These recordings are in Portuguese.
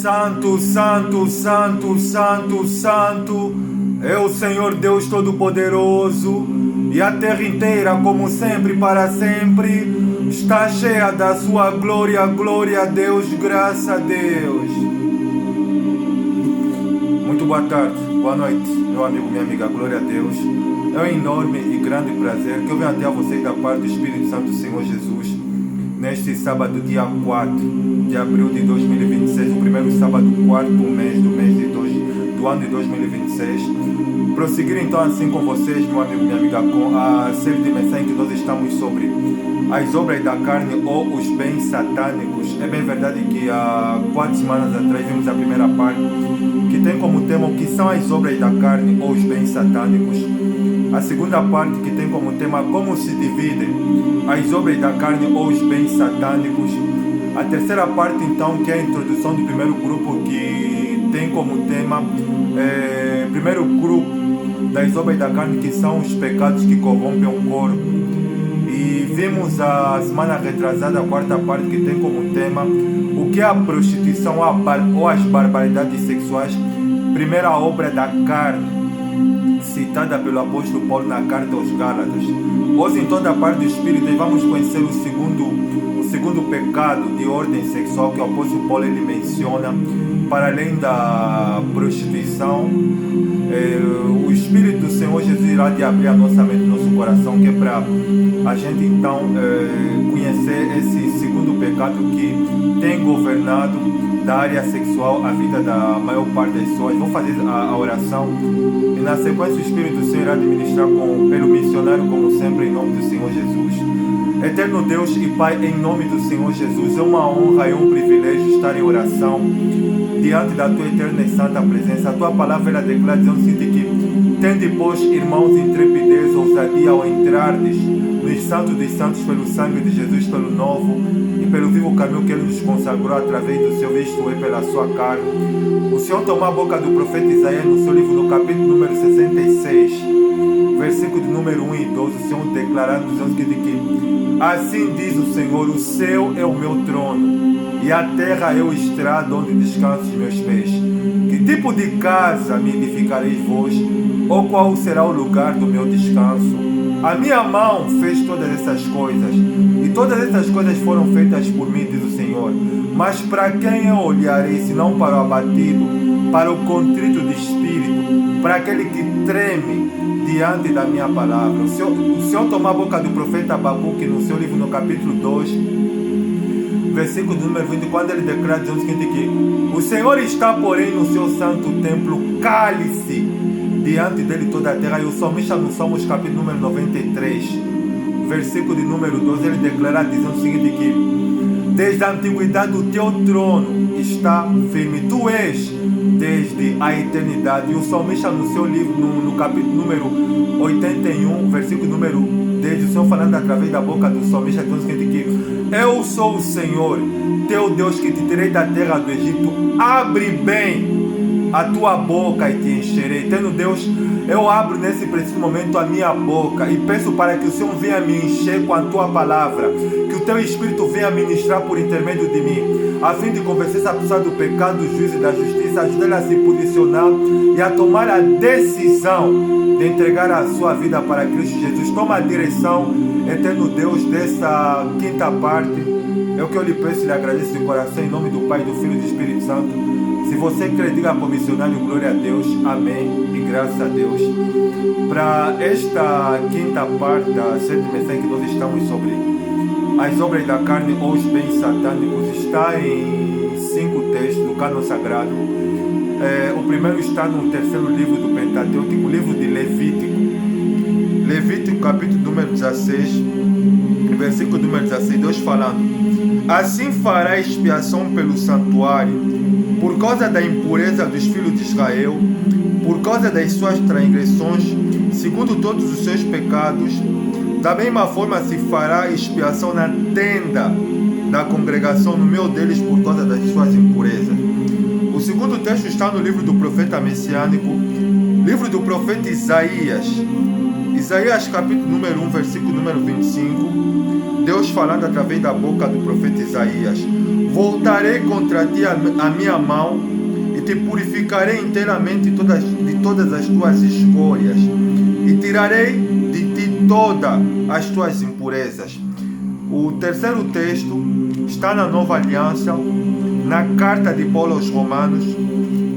Santo, Santo, Santo, Santo, Santo é o Senhor Deus Todo-Poderoso, e a terra inteira, como sempre, para sempre, está cheia da sua glória. Glória a Deus, graças a Deus. Muito boa tarde, boa noite, meu amigo, minha amiga, glória a Deus. É um enorme e grande prazer que eu venho até a vocês da parte do Espírito Santo do Senhor Jesus, neste sábado, dia 4 de abril de 2026, o primeiro sábado do quarto mês do ano de 2026. Prosseguir então assim com vocês, meu amigo, minha amiga, com a série de mensagens que nós estamos sobre as obras da carne ou os bens satânicos. É bem verdade que há 4 semanas atrás vimos a primeira parte, que tem como tema o que são as obras da carne ou os bens satânicos. A segunda parte, que tem como tema como se dividem as obras da carne ou os bens satânicos. A terceira parte, então, que é a introdução do primeiro grupo, que tem como tema primeiro grupo das obras da carne, que são os pecados que corrompem o corpo. E vimos a semana retrasada a quarta parte, que tem como tema o que é a prostituição ou as barbaridades sexuais, primeira obra da carne, citada pelo apóstolo Paulo na carta aos Gálatas. Hoje, em toda a parte do Espírito, vamos conhecer o segundo pecado de ordem sexual que o apóstolo Paulo ele menciona, para além da prostituição. O Espírito do Senhor Jesus irá de abrir a nossa mente, nosso coração, que é para a gente então conhecer esse segundo pecado que tem governado da área sexual a vida da maior parte das pessoas. Vou fazer a oração e na sequência o Espírito do Senhor irá administrar pelo missionário, como sempre, em nome do Senhor Jesus. Eterno Deus e Pai, em nome do Senhor Jesus, é uma honra e um privilégio estar em oração diante da Tua eterna e santa presença. A Tua palavra ela declara dizendo o seguinte, que tende, pois, irmãos, intrepidez, ousadia ao entrardes nos santos dos santos pelo sangue de Jesus, pelo novo e pelo vivo caminho que Ele nos consagrou através do seu visto e pela sua carne. O Senhor tomou a boca do profeta Isaías no seu livro, no capítulo número 66, versículo de número 1 e 12, o Senhor declarando dizendo que assim diz o Senhor, o céu é o meu trono e a terra é o estrado onde descansam os meus pés. Que tipo de casa me edificareis vós, ou qual será o lugar do meu descanso? A minha mão fez todas essas coisas, e todas essas coisas foram feitas por mim, diz o Senhor. Mas para quem eu olharei, senão para o abatido, para o contrito de espírito, para aquele que treme diante da minha palavra? O Senhor tomou a boca do profeta Abacuque no seu livro, no capítulo 2, versículo número 20, quando ele declara dizendo o seguinte, que o Senhor está, porém, no seu santo templo, cale-se diante dele toda a terra. E o salmista no Salmos capítulo número 93, versículo de número 12, ele declara dizendo o seguinte, que desde a antiguidade o teu trono está firme, tu és desde a eternidade. E o salmista no seu livro, no capítulo número 81, versículo número 10, o Senhor falando através da boca do salmista, dizendo o seguinte, que eu sou o Senhor, teu Deus, que te tirei da terra do Egito. Abre bem a tua boca e te encherei. Tendo Deus, eu abro nesse preciso momento a minha boca e peço para que o Senhor venha me encher com a tua palavra, que o teu Espírito venha ministrar por intermédio de mim, a fim de convencer essa pessoa do pecado, do juízo e da justiça, ajudar ela a se posicionar e a tomar a decisão de entregar a sua vida para Cristo Jesus. Toma a direção, eterno Deus, dessa quinta parte. É o que eu lhe peço e lhe agradeço de coração, em nome do Pai, do Filho e do Espírito Santo. Se você crê, diga para o missionário, glória a Deus, amém e graças a Deus. Para esta quinta parte da série de mensagens que nós estamos sobre as obras da carne ou os bens satânicos, está em 5 textos do Cânon Sagrado. O primeiro está no terceiro livro do Pentateuco, o livro de Levítico. Levítico, capítulo número 16, versículo número 16, Deus falando: assim fará expiação pelo santuário, por causa da impureza dos filhos de Israel, por causa das suas transgressões, segundo todos os seus pecados. Da mesma forma se fará expiação na tenda da congregação no meio deles, por causa das suas impurezas. O segundo texto está no livro do profeta messiânico, livro do profeta Isaías, Isaías capítulo número 1, versículo número 25. Deus falando através da boca do profeta Isaías: voltarei contra ti a minha mão e te purificarei inteiramente de todas as tuas escórias e tirarei de ti todas as tuas impurezas. O terceiro texto está na Nova Aliança, na carta de Paulo aos Romanos,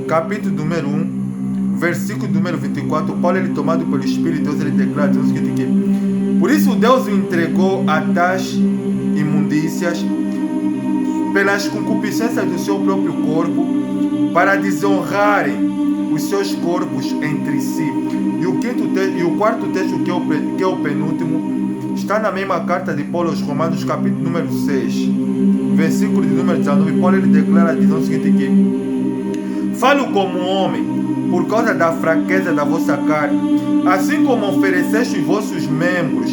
capítulo número 1, versículo número 24. Paulo, ele tomado pelo Espírito de Deus, ele declara o seguinte: que por isso Deus o entregou a tais imundícias pelas concupiscências do seu próprio corpo, para desonrarem os seus corpos entre si. E o quarto texto, que é o penúltimo, está na mesma carta de Paulo aos Romanos, capítulo número 6, versículo de número 19. Paulo, ele declara, dizendo o seguinte: que falo como homem, por causa da fraqueza da vossa carne, assim como ofereceste os vossos membros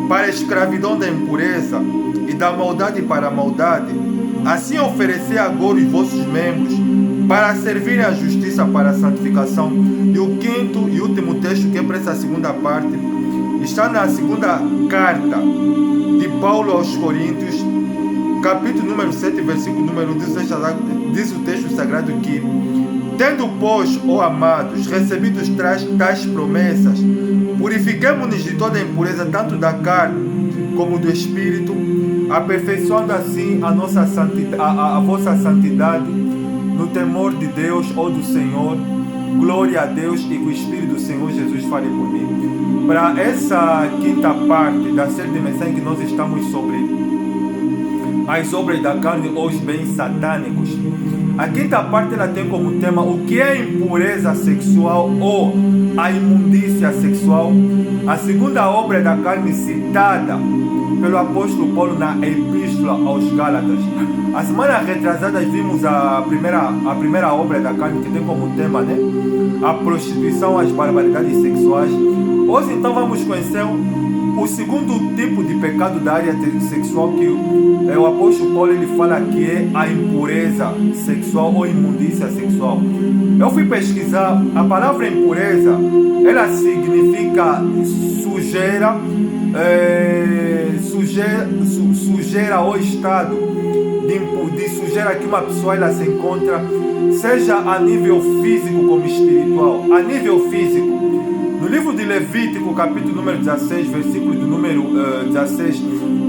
para a escravidão da impureza e da maldade para a maldade, assim oferecei agora os vossos membros para servirem à justiça para a santificação. E o quinto e último texto, que é para essa segunda parte, está na segunda carta de Paulo aos Coríntios, capítulo número 7, versículo número 1, diz o texto sagrado que: tendo, pois, ó amados, recebidos tais promessas, purifiquemo-nos de toda a impureza, tanto da carne como do espírito, aperfeiçoando assim a vossa santidade no temor de Deus ou do Senhor. Glória a Deus, e que o Espírito do Senhor Jesus fale por mim. Para essa quinta parte da série de mensagens que nós estamos sobre as obras da carne ou os bens satânicos, a quinta parte ela tem como tema o que é impureza sexual ou a imundícia sexual. A segunda obra da carne citada pelo apóstolo Paulo na Epístola aos Gálatas. A semana retrasada vimos a primeira obra da carne, que tem como tema, né, a prostituição, as barbaridades sexuais. Hoje então vamos conhecer o segundo tipo de pecado da área sexual, que o apóstolo Paulo ele fala que é a impureza sexual ou imundícia sexual. Eu fui pesquisar, a palavra impureza, ela significa sujeira, sujeira ou estado de sujeira que uma pessoa ela se encontra, seja a nível físico como espiritual. A nível físico, no livro de Levítico, capítulo número 16, versículo do número 16,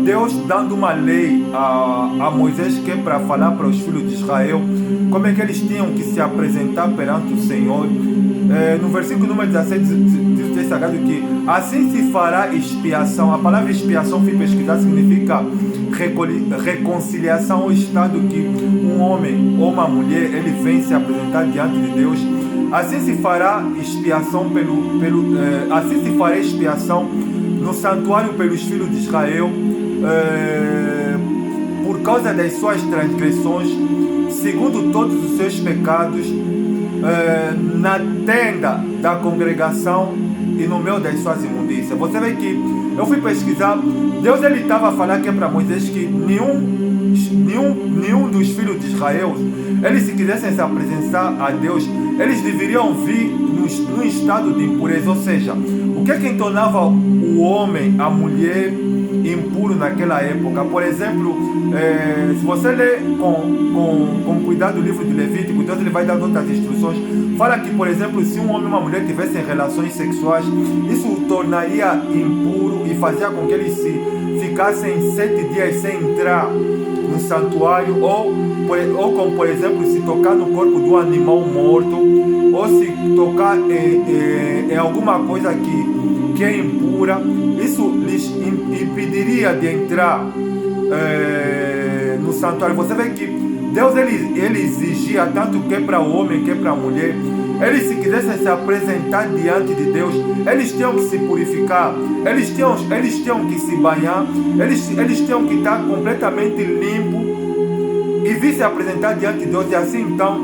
Deus dando uma lei a Moisés, que é para falar para os filhos de Israel como é que eles tinham que se apresentar perante o Senhor. No versículo número 17 diz o texto sagrado que assim se fará expiação. A palavra expiação, fui pesquisar, significa reconciliação, ou estado que um homem ou uma mulher ele vem se apresentar diante de Deus. Assim se fará expiação assim se fará expiação no santuário pelos filhos de Israel, por causa das suas transgressões, segundo todos os seus pecados, na tenda da congregação e no meio das suas imundícias. Você vê que eu fui pesquisar, Deus ele estava a falar que é para Moisés que nenhum dos filhos de Israel, eles se quisessem se apresentar a Deus, eles deveriam vir num estado de impureza. Ou seja, o que é que tornava o homem, a mulher, impuro naquela época? Por exemplo, se você ler com cuidado o livro de Levítico, Deus ele vai dar outras instruções. Fala que, por exemplo, se um homem e uma mulher tivessem relações sexuais, isso o tornaria impuro e fazia com que eles ficassem 7 dias sem entrar no santuário, ou como, por exemplo, se tocar no corpo do animal morto, ou se tocar em alguma coisa que é impura, isso lhes impediria de entrar no santuário. Você vê que Deus ele exigia, tanto que é para o homem que é para a mulher, eles se quisessem se apresentar diante de Deus, eles tinham que se purificar, eles tinham que se banhar, eles tinham que estar completamente limpo e vir se apresentar diante de Deus. E assim então,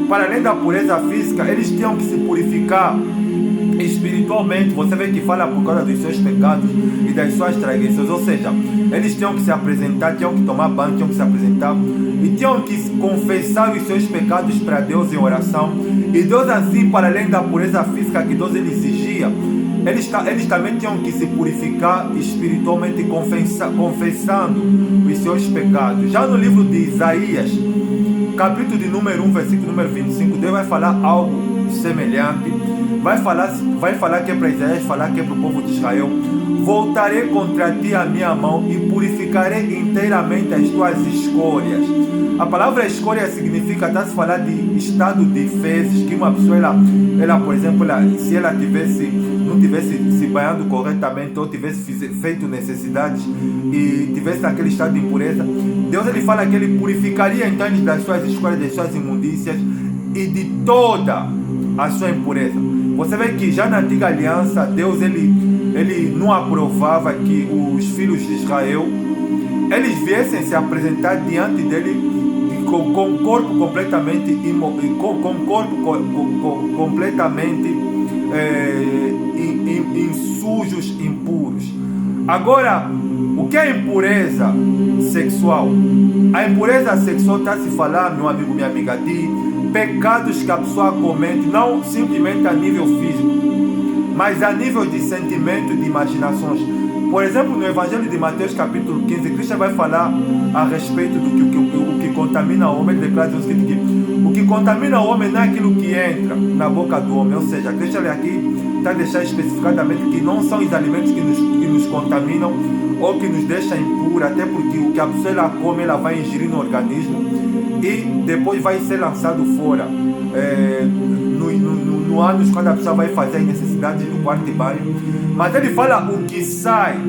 para além da pureza física, eles tinham que se purificar espiritualmente. Você vê que fala por causa dos seus pecados e das suas transgressões. Ou seja, eles tinham que se apresentar, tinham que tomar banho, tinham que se apresentar e tinham que confessar os seus pecados para Deus em oração. E Deus assim, para além da pureza física que Deus ele exigia, eles também tinham que se purificar espiritualmente, confessando os seus pecados. Já no livro de Isaías, capítulo de número 1, versículo número 25, Deus vai falar algo semelhante. Vai falar que é para Isaías, falar que é para o povo de Israel. Voltarei contra ti a minha mão e purificarei inteiramente as tuas escórias. A palavra escória significa, está se falar de estado de fezes, que uma pessoa, ela por exemplo, se ela não tivesse se banhando corretamente ou tivesse feito necessidades e tivesse naquele estado de impureza, Deus ele fala que ele purificaria então das suas escórias, das suas imundícias e de toda a sua impureza. Você vê que já na antiga aliança, Deus ele não aprovava que os filhos de Israel eles viessem se apresentar diante dele com o corpo completamente sujos, impuros. Agora, o que é impureza sexual? A impureza sexual está se falando, meu amigo, minha amiga, de pecados que a pessoa comete, não simplesmente a nível físico, mas a nível de sentimento, de imaginações. Por exemplo, no Evangelho de Mateus capítulo 15, Cristo vai falar a respeito do que contamina o homem. Ele declara que o que contamina o homem não é aquilo que entra na boca do homem. Ou seja, Cristo aqui está a deixar especificadamente que não são os alimentos que nos contaminam ou que nos deixam impuros, até porque o que a pessoa ela come, ela vai ingerir no organismo e depois vai ser lançado fora. No ânus, quando a pessoa vai fazer as necessidades no quarto de banho. Mas ele fala o que sai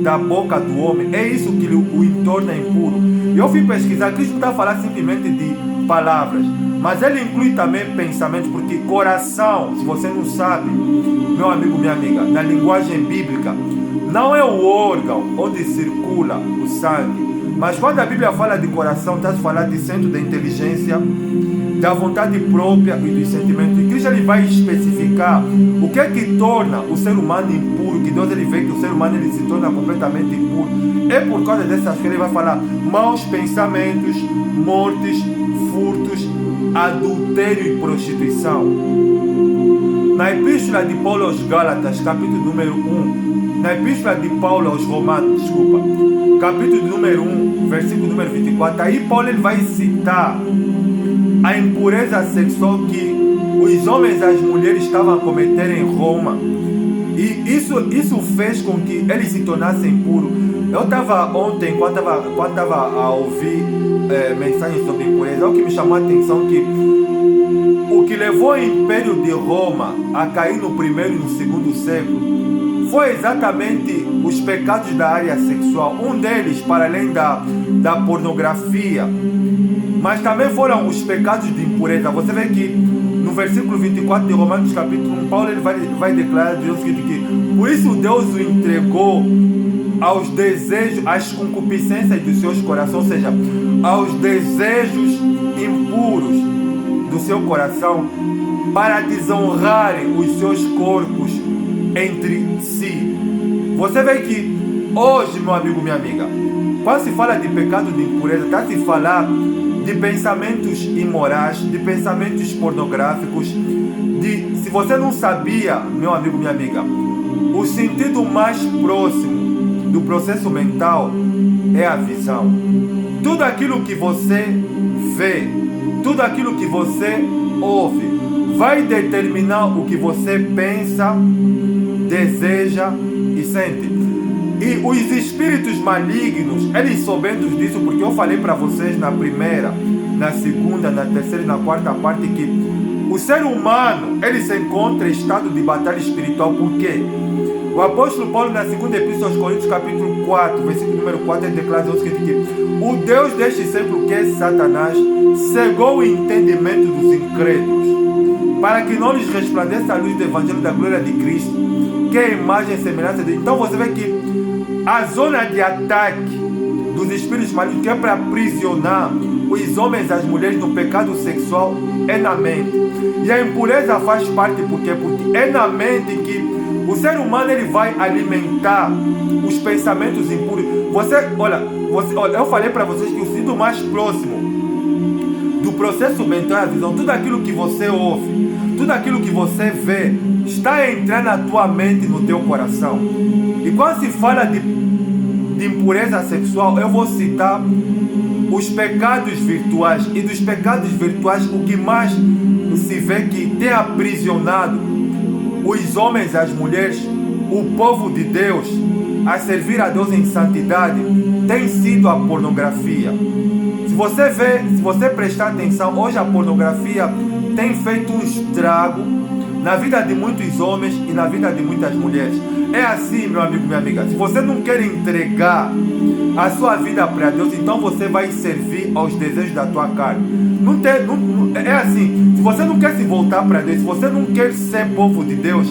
da boca do homem, é isso que o torna impuro. Eu fui pesquisar, Cristo não está a falar simplesmente de palavras, mas ele inclui também pensamentos, porque coração, se você não sabe, meu amigo, minha amiga, na linguagem bíblica, não é o órgão onde circula o sangue, mas quando a Bíblia fala de coração, está a falar de centro da inteligência, da vontade própria e dos sentimentos. E Cristo ele vai especificar o que é que torna o ser humano impuro, que Deus ele vê que o ser humano ele se torna completamente impuro. É por causa dessas coisas ele vai falar maus pensamentos, mortes, furtos, adultério e prostituição. Na epístola de Paulo aos Gálatas, capítulo número 1, na epístola de Paulo aos Romanos, capítulo número 1, versículo número 24, aí Paulo ele vai citar a impureza sexual que os homens e as mulheres estavam a cometer em Roma. E isso fez com que eles se tornassem impuros. Eu estava ontem, quando estava a ouvir mensagens sobre impureza, o que me chamou a atenção que o que levou o Império de Roma a cair no primeiro e no segundo século foi exatamente os pecados da área sexual. Um deles, para além da pornografia, mas também foram os pecados de impureza. Você vê que no versículo 24 de Romanos capítulo 1, Paulo ele vai declarar Deus que por isso Deus o entregou aos desejos, às concupiscências dos seus corações, ou seja, aos desejos impuros do seu coração, para desonrarem os seus corpos entre si. Você vê que hoje, meu amigo, minha amiga, quando se fala de pecado de impureza, está se falar de pensamentos imorais, de pensamentos pornográficos, se você não sabia, meu amigo, minha amiga, o sentido mais próximo do processo mental é a visão. Tudo aquilo que você vê, tudo aquilo que você ouve, vai determinar o que você pensa, deseja e sente. E os espíritos malignos, eles sabendo disso, porque eu falei para vocês na primeira, na segunda, na terceira e na quarta parte que o ser humano, ele se encontra em estado de batalha espiritual. Por quê? O apóstolo Paulo, na segunda epístola aos Coríntios, capítulo 4, versículo número 4, ele declara o seguinte, que o Deus deste século, que é Satanás, cegou o entendimento dos incrédulos, para que não lhes resplandeça a luz do evangelho da glória de Cristo, que é a imagem e semelhança dele. Então você vê que a zona de ataque dos espíritos malignos, que é para aprisionar os homens e as mulheres no pecado sexual, é na mente. E a impureza faz parte, por quê? Porque é na mente que o ser humano ele vai alimentar os pensamentos impuros. Olha, eu falei para vocês que o sentido mais próximo do processo mental é a visão. Tudo aquilo que você ouve, tudo aquilo que você vê está a entrar na tua mente, no teu coração. E quando se fala de impureza sexual, eu vou citar os pecados virtuais. E dos pecados virtuais, o que mais se vê que tem aprisionado os homens e as mulheres, o povo de Deus, a servir a Deus em santidade, tem sido a pornografia. Se você prestar atenção, hoje a pornografia tem feito um estrago na vida de muitos homens e na vida de muitas mulheres. É assim, meu amigo, minha amiga. Se você não quer entregar a sua vida para Deus, então você vai servir aos desejos da tua carne. É assim. Se você não quer se voltar para Deus, se você não quer ser povo de Deus,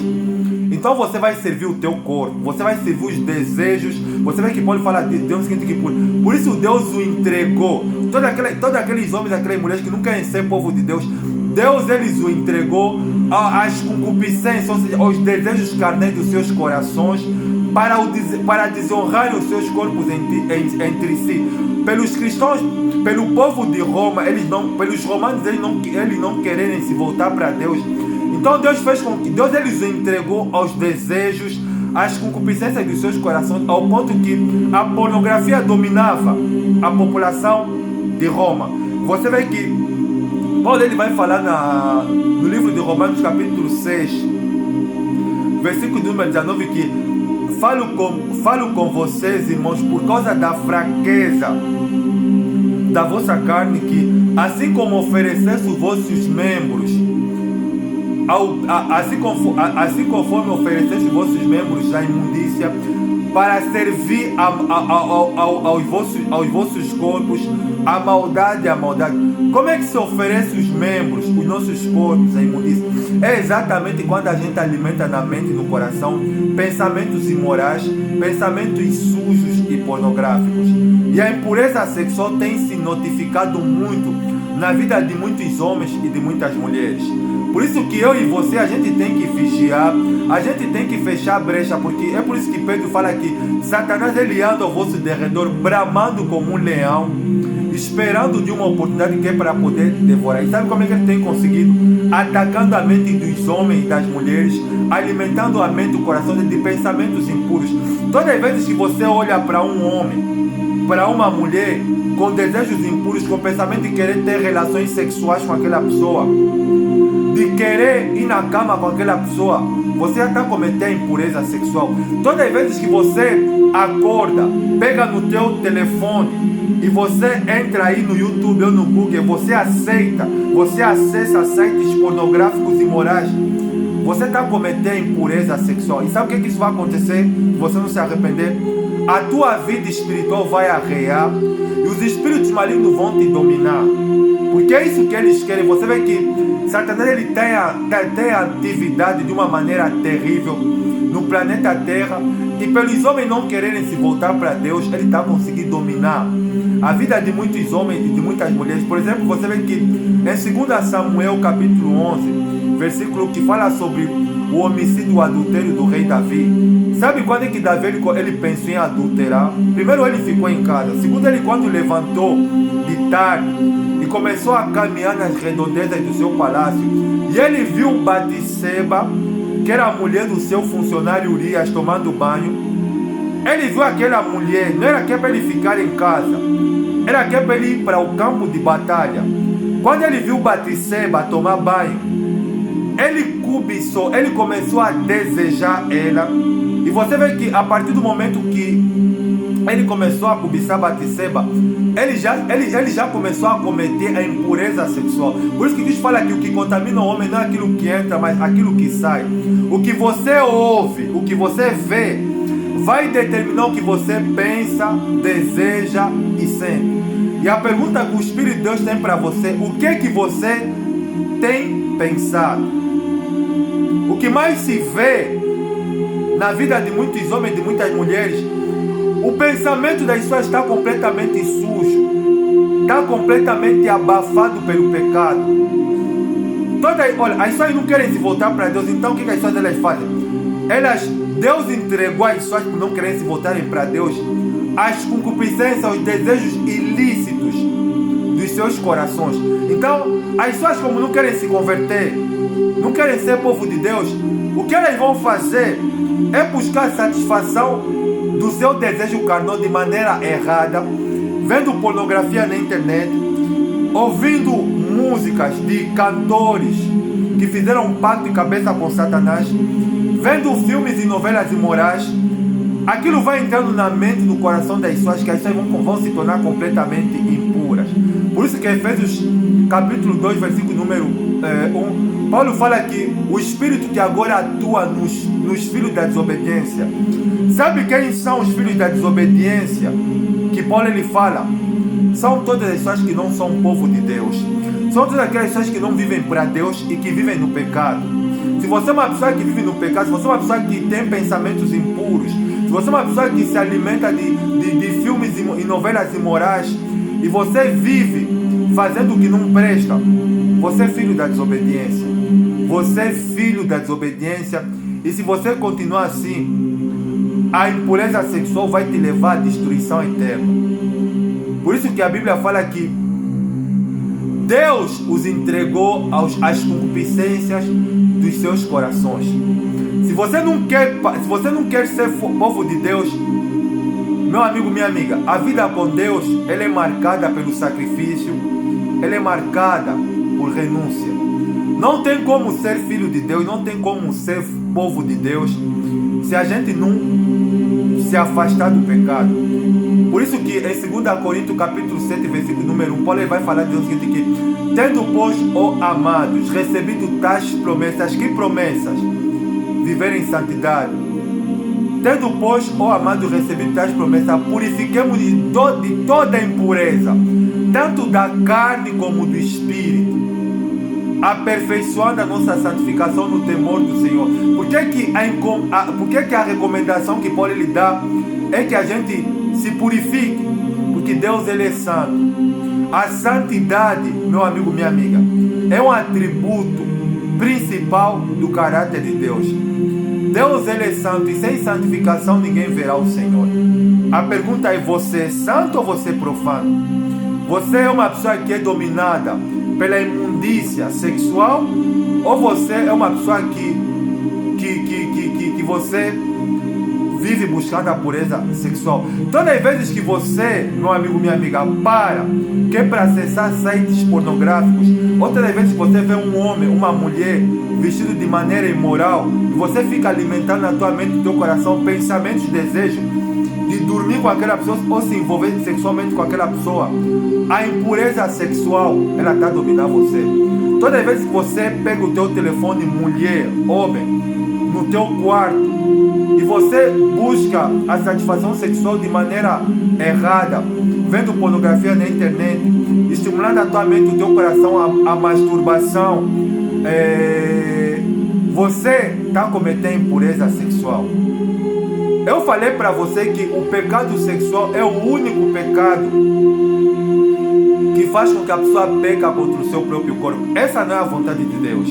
então você vai servir o teu corpo, você vai servir os desejos. Você vê que Paulo fala de Deus o seguinte, que por isso Deus o entregou. Todos aqueles homens, aquelas mulheres que não querem ser povo de Deus, Deus eles o entregou às concupiscências, ou seja, aos desejos carnais dos seus corações, para desonrar os seus corpos entre si. Pelos cristãos, pelo povo de Roma, pelos romanos, eles não quererem se voltar para Deus. Então Deus fez com que Deus eles o entregou aos desejos, às concupiscências dos seus corações, ao ponto que a pornografia dominava a população de Roma. Você vê que Paulo ele vai falar no livro de Romanos capítulo 6, versículo número 19, que falo com vocês, irmãos, por causa da fraqueza da vossa carne, que assim como oferecesse os vossos membros, assim conforme oferecesse os vossos membros à imundícia, para servir aos vossos corpos a maldade. Como é que se oferece os membros, os nossos corpos à imundícia? É exatamente quando a gente alimenta na mente e no coração pensamentos imorais, pensamentos sujos e pornográficos. E a impureza sexual tem se notificado muito na vida de muitos homens e de muitas mulheres. Por isso que eu e você, a gente tem que vigiar, a gente tem que fechar a brecha, porque é por isso que Pedro fala que Satanás ele anda ao vosso derredor, bramando como um leão, esperando de uma oportunidade que é para poder devorar. E sabe como é que ele tem conseguido? Atacando a mente dos homens e das mulheres, alimentando a mente e o coração de pensamentos impuros. Todas as vezes que você olha para um homem, para uma mulher, com desejos impuros, com o pensamento de querer ter relações sexuais com aquela pessoa, de querer ir na cama com aquela pessoa, você já está cometendo impureza sexual. Todas as vezes que você acorda, pega no teu telefone e você entra aí no YouTube ou no Google, você acessa sites pornográficos e imorais, você está cometendo impureza sexual. E sabe o que isso vai acontecer se você não se arrepender? A tua vida espiritual vai arrear e os espíritos malignos vão te dominar. Porque é isso que eles querem. Você vê que Satanás ele tem atividade de uma maneira terrível no planeta Terra. E pelos homens não quererem se voltar para Deus, ele está conseguindo dominar a vida de muitos homens e de muitas mulheres. Por exemplo, você vê que em 2 Samuel capítulo 11, versículo que fala sobre o homicídio, o adultério do rei Davi. Sabe quando é que Davi ele pensou em adulterar? Primeiro ele ficou em casa. Segundo, ele quando levantou de tarde e começou a caminhar nas redondezas do seu palácio, e ele viu Batseba, que era a mulher do seu funcionário Urias, tomando banho. Ele viu aquela mulher, não era que é para ele ficar em casa, era que é para ele ir para o campo de batalha. Quando ele viu Batseba tomar banho, ele cobiçou, ele começou a desejar ela. E você vê que a partir do momento que ele começou a cobiçar Batseba, ele já começou a cometer a impureza sexual. Por isso que Deus fala que o que contamina o homem não é aquilo que entra, mas aquilo que sai. O que você ouve, o que você vê, vai determinar o que você pensa, deseja e sente. E a pergunta que o Espírito de Deus tem para você: o que é que você tem pensado? O que mais se vê na vida de muitos homens e de muitas mulheres, o pensamento das pessoas está completamente sujo, está completamente abafado pelo pecado. Olha, as pessoas não querem se voltar para Deus, então o que as pessoas elas fazem? Deus entregou as pessoas por não querem se voltarem para Deus as concupiscências, os desejos ilícitos dos seus corações. Então, as pessoas, como não querem se converter, não querem ser povo de Deus, o que elas vão fazer é buscar satisfação do seu desejo carnal de maneira errada, vendo pornografia na internet, ouvindo músicas de cantores que fizeram um pacto de cabeça com Satanás, vendo filmes e novelas imorais. Aquilo vai entrando na mente, no coração das pessoas, que as pessoas vão se tornar completamente impuras. Por isso que Efésios capítulo 2, versículo número 1, Paulo fala que o Espírito que agora atua nos filhos da desobediência. Sabe quem são os filhos da desobediência? Que Paulo ele fala, são todas as pessoas que não são povo de Deus. São todas aquelas pessoas que não vivem para Deus e que vivem no pecado. Se você é uma pessoa que vive no pecado, se você é uma pessoa que tem pensamentos impuros, se você é uma pessoa que se alimenta de filmes e novelas imorais, e você vive fazendo o que não presta, você é filho da desobediência. Você é filho da desobediência. E se você continuar assim, a impureza sexual vai te levar à destruição eterna. Por isso que a Bíblia fala que Deus os entregou às concupiscências dos seus corações. Se você não quer ser povo de Deus, meu amigo, minha amiga, a vida com Deus, ela é marcada pelo sacrifício, ela é marcada por renúncia. Não tem como ser filho de Deus, não tem como ser povo de Deus, se a gente não se afastar do pecado. Por isso que em 2 Coríntios capítulo 7, versículo número 1, Paulo vai falar de o seguinte, que tendo, pois, ó amados, recebido tais promessas, que promessas? Viver em santidade. Tendo, pois, ó amados, recebido tais promessas, purifiquemos de toda impureza, tanto da carne como do espírito, aperfeiçoando a nossa santificação no temor do Senhor. Por que a recomendação que Paulo lhe dá é que a gente se purifique? Porque Deus ele é santo. A santidade, meu amigo, minha amiga, é um atributo principal do caráter de Deus. Deus ele é santo e sem santificação ninguém verá o Senhor. A pergunta é, você é santo ou você é profano? Você é uma pessoa que é dominada pela imundícia sexual, ou você é uma pessoa que você vive buscando a pureza sexual? Todas as vezes que você, meu amigo, minha amiga, que é para acessar sites pornográficos, outras vezes que você vê um homem, uma mulher vestido de maneira imoral, e você fica alimentando na tua mente, no teu coração, pensamentos, desejos de dormir com aquela pessoa ou se envolver sexualmente com aquela pessoa, a impureza sexual, ela está dominando você. Todas as vezes que você pega o teu telefone, mulher, homem, no teu quarto, e você busca a satisfação sexual de maneira errada, vendo pornografia na internet, estimulando a tua mente, o teu coração a masturbação, você está cometendo impureza sexual. Eu falei para você que o pecado sexual é o único pecado que faz com que a pessoa peque contra o seu próprio corpo. Essa não é a vontade de Deus.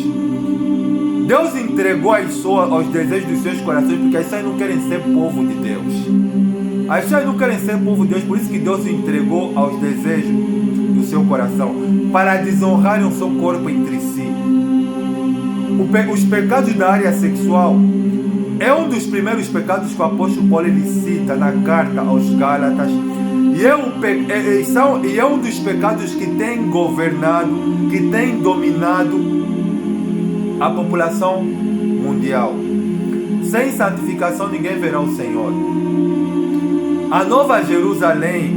Deus entregou as pessoas aos desejos dos seus corações, porque as pessoas não querem ser povo de Deus. As pessoas não querem ser povo de Deus, por isso que Deus entregou aos desejos do seu coração, para desonrarem o seu corpo entre si. Os pecados da área sexual é um dos primeiros pecados que o apóstolo Paulo ele cita na carta aos Gálatas. E é um dos pecados que tem governado, que tem dominado a população mundial. Sem santificação ninguém verá o Senhor. A Nova Jerusalém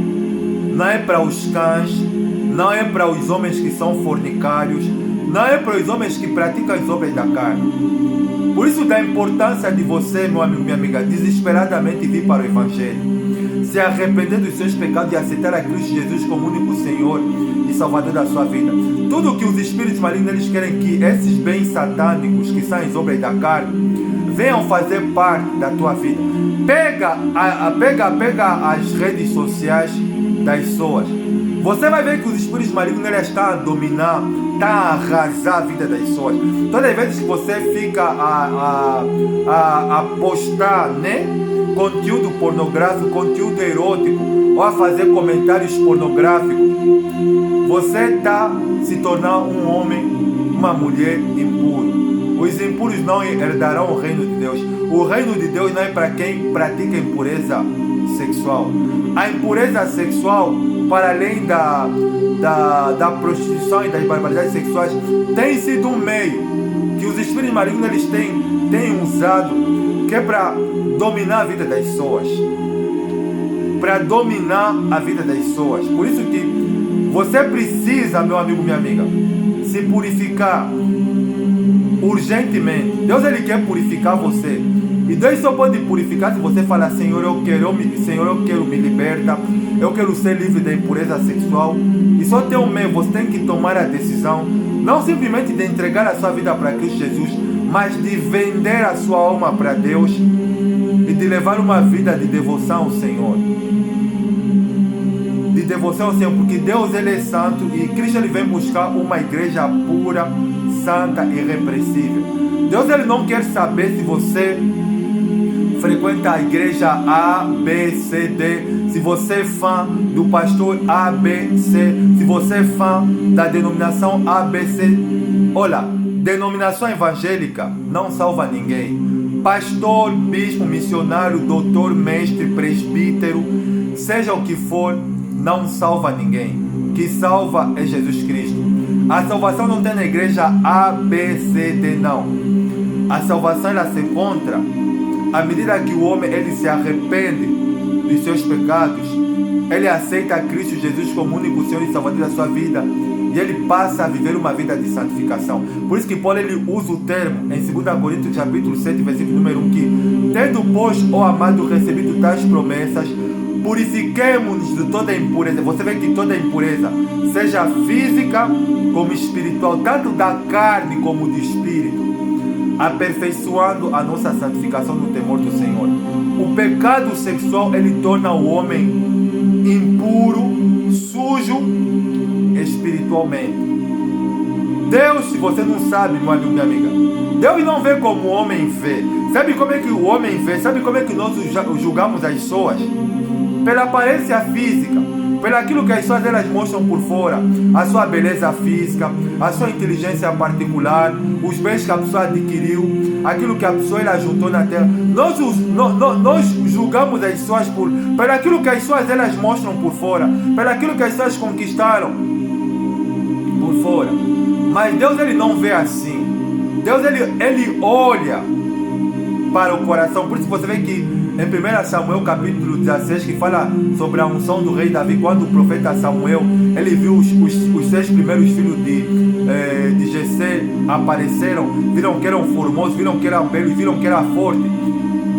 não é para os cães, não é para os homens que são fornicários, não é para os homens que praticam as obras da carne. Por isso da importância de você, meu amigo, minha amiga, desesperadamente vir para o Evangelho, se arrepender dos seus pecados e aceitar a Cristo Jesus como único Senhor e Salvador da sua vida. Tudo que os espíritos malignos eles querem que esses bens satânicos, que são as obras da carne, venham fazer parte da tua vida. Pega as redes sociais das pessoas. Você vai ver que os espíritos malignos eles estão a dominar, estão a arrasar a vida das pessoas. Todas as vezes que você fica a postar, né, conteúdo pornográfico, conteúdo erótico, ou a fazer comentários pornográficos, você está se tornando um homem, uma mulher impuro. Os impuros não herdarão o reino de Deus. O reino de Deus não é para quem pratica impureza sexual. A impureza sexual, para além da prostituição e das barbaridades sexuais, tem sido um meio que os espíritos malignos eles têm usado, que é para dominar a vida das pessoas. Para dominar a vida das pessoas. Por isso que você precisa, meu amigo, minha amiga, se purificar urgentemente. Deus ele quer purificar você. E Deus só pode purificar se você falar: Senhor, eu quero me libertar. Eu quero ser livre da impureza sexual. E só tem um meio, você tem que tomar a decisão, não simplesmente de entregar a sua vida para Cristo Jesus, mas de vender a sua alma para Deus e de levar uma vida de devoção ao Senhor. De devoção ao Senhor, porque Deus ele é santo e Cristo ele vem buscar uma igreja pura, santa e irrepreensível. Deus ele não quer saber se você frequenta a igreja A, B, C, D, se você é fã do pastor A, B, C, se você é fã da denominação A, B, C. Olha, denominação evangélica não salva ninguém. Pastor, bispo, missionário, doutor, mestre, presbítero, seja o que for, não salva ninguém. O que salva é Jesus Cristo. A salvação não tem na igreja A, B, C, D, não. A salvação ela se encontra à medida que o homem ele se arrepende dos seus pecados, ele aceita Cristo Jesus como único Senhor e Salvador da sua vida, e ele passa a viver uma vida de santificação. Por isso que Paulo ele usa o termo em 2 Coríntios capítulo 7, versículo número 1, que tendo, pois, ó amado, recebido tais promessas, purifiquemo-nos de toda impureza. Você vê que toda impureza, seja física como espiritual, tanto da carne como do espírito, aperfeiçoando a nossa santificação no temor do Senhor. O pecado sexual ele torna o homem impuro, sujo espiritualmente. Deus, se você não sabe, meu amigo, minha amiga, Deus não vê como o homem vê. Sabe como é que o homem vê? Sabe como é que nós julgamos as pessoas? Pela aparência física, pelo aquilo que as pessoas elas mostram por fora, a sua beleza física, a sua inteligência particular, os bens que a pessoa adquiriu, aquilo que a pessoa ela juntou na terra. Nós julgamos as pessoas pelo aquilo que as pessoas elas mostram por fora, pelo aquilo que as pessoas conquistaram por fora. Mas Deus ele não vê assim. Deus ele olha para o coração. Por isso você vê que em 1 Samuel capítulo 16, que fala sobre a unção do rei Davi, quando o profeta Samuel ele viu os 6 primeiros filhos de Jessé apareceram, viram que eram formosos, viram que eram belos, viram que era forte.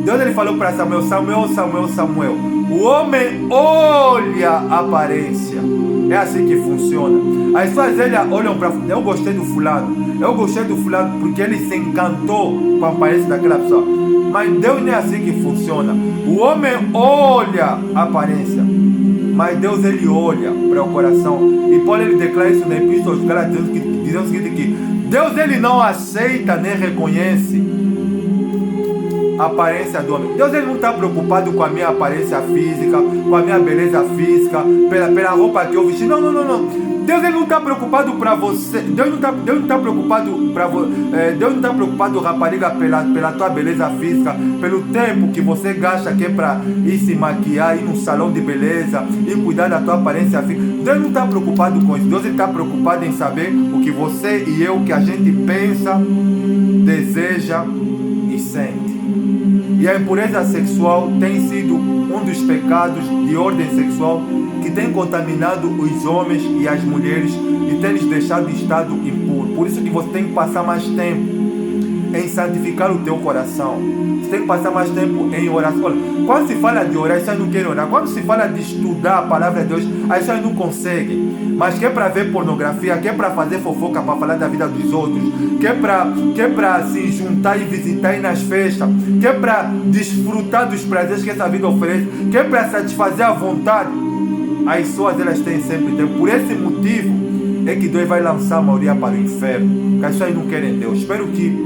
Deus ele falou para Samuel: Samuel, Samuel, Samuel. O homem olha a aparência. É assim que funciona. As pessoas elas olham para eu gostei do fulano porque ele se encantou com a aparência daquela pessoa. Mas Deus não é assim que funciona. O homem olha a aparência, mas Deus ele olha para o coração. E Paulo ele declara isso na Epístola aos Gálatas, dizendo o seguinte, que Deus ele não aceita nem reconhece a aparência do homem. Deus ele não está preocupado com a minha aparência física, com a minha beleza física, pela roupa que eu vesti. Não. Deus ele não está preocupado para você. Deus não está preocupado, rapariga, pela tua beleza física, pelo tempo que você gasta que é para ir se maquiar, ir num salão de beleza, ir cuidar da tua aparência física. Deus não está preocupado com isso. Deus está preocupado em saber o que você e eu, que a gente pensa, deseja e sente. E a impureza sexual tem sido um dos pecados de ordem sexual que tem contaminado os homens e as mulheres e tem lhes deixado em estado impuro. Por isso que você tem que passar mais tempo em santificar o teu coração. Você tem que passar mais tempo em oração. Olha, quando se fala de orar, as pessoas não querem orar. Quando se fala de estudar a palavra de Deus, as pessoas não conseguem. Mas que é para ver pornografia, que é para fazer fofoca, para falar da vida dos outros, que é para se juntar e visitar e ir nas festas, que é para desfrutar dos prazeres que essa vida oferece, que é para satisfazer a vontade. As pessoas elas têm sempre tempo. Por esse motivo é que Deus vai lançar a maioria para o inferno. Que as pessoas não querem Deus. Espero que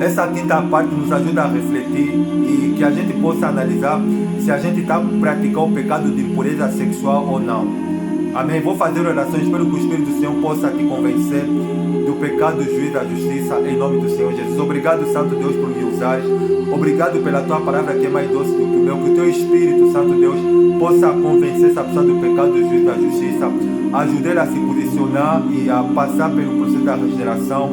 essa quinta parte nos ajude a refletir e que a gente possa analisar se a gente está praticando o pecado de impureza sexual ou não. Amém? Vou fazer oração. Espero que o Espírito do Senhor possa te convencer do pecado, do juízo, da justiça, em nome do Senhor Jesus. Obrigado, Santo Deus, por me usar. Obrigado pela tua palavra que é mais doce do que o meu. Que o teu Espírito, Santo Deus, possa convencer essa pessoa do pecado, do juízo, da justiça. Ajude ela a se posicionar e a passar pelo processo da regeneração.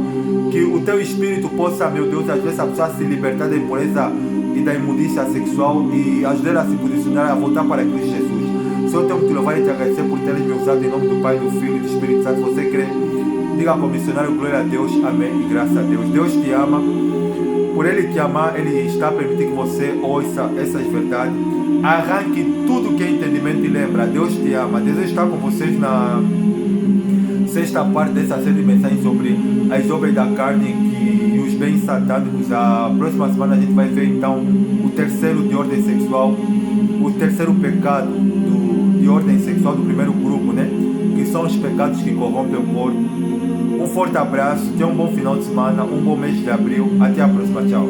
Que o teu Espírito possa, meu Deus, ajudar essa pessoa a se libertar da impureza e da imundícia sexual e ajudar ela a se posicionar, a voltar para Cristo Jesus. Senhor, tenho que te louvar e te agradecer por teres me usado em nome do Pai, do Filho e do Espírito Santo. Você crê? Diga ao missionário, glória a Deus, amém e graças a Deus. Deus te ama. Por Ele te amar, Ele está permitindo que você ouça essas verdades. Arranque tudo que é entendimento e lembra. Deus te ama. Deus está com vocês na sexta parte dessa série de mensagens sobre as obras da carne e os bens satânicos. A próxima semana a gente vai ver então o terceiro de ordem sexual, o terceiro pecado de ordem sexual do primeiro grupo, né? Que são os pecados que corrompem o corpo. Um forte abraço, tenha um bom final de semana, um bom mês de abril. Até a próxima, tchau.